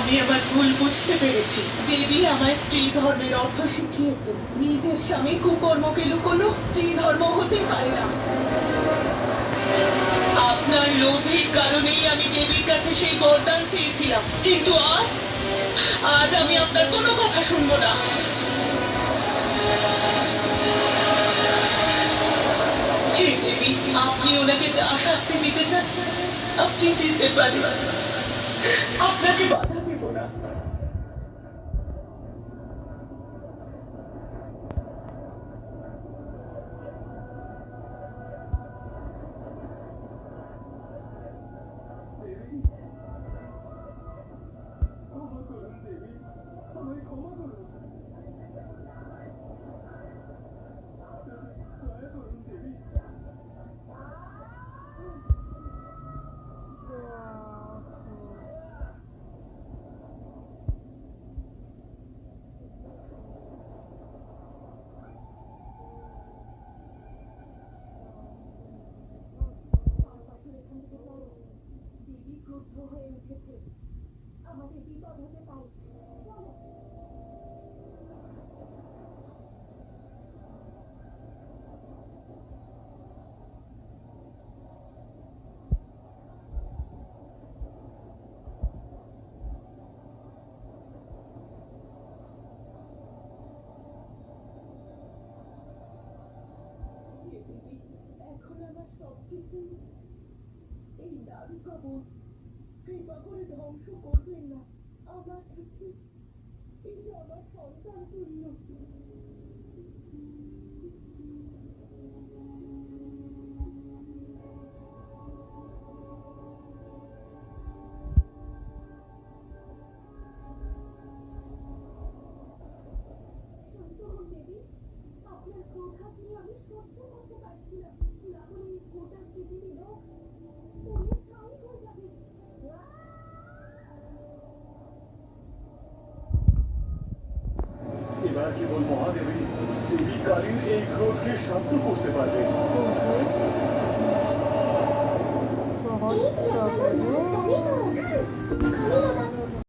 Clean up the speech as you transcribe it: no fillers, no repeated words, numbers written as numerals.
আমি আমার ভুল বুঝতে পেরেছি। দেবী আমায় স্ত্রী ধর্মের অর্থ শিখিয়েছে। নিজের স্বামী কুকর্মকে লুকোনো স্ত্রী ধর্ম হতে পারে না। আপনার লোভের কারণেই আমি দেবীর কাছে সেই বরদান চেয়েছিলাম, কিন্তু আজ আজ আমি আপনার কোনো কথা শুনবো না। হে দেবী, আপনি ওনাকে যা শাস্তি দিতে চান আপনি দিতে পারেন, আপনাকে বাধা দেব না। দেবী ক্রুদ্ধ হয়ে উঠেছে, আমাদের বিপদ হতে পারে। চলো। এখন আমার সবকিছু এই দারু কাপড় কৃপা করে ধ্বংস করবেন না আমার কাছে। এই যে আমার সন্তান তুল্য। শান্ত হন দেবী, আপনার ক্রোধাত নিয়ে আমি সহ্য করতে পারছি না। না হলে এই গোটা পৃথিবী লোক পুড়ে ছাই হয়ে যাবে। এবার কেবল মহাদেবী দেবী কালীন এই ক্রোধকে শান্ত করতে পারবে। এই কি আশা, তুমি তো আমি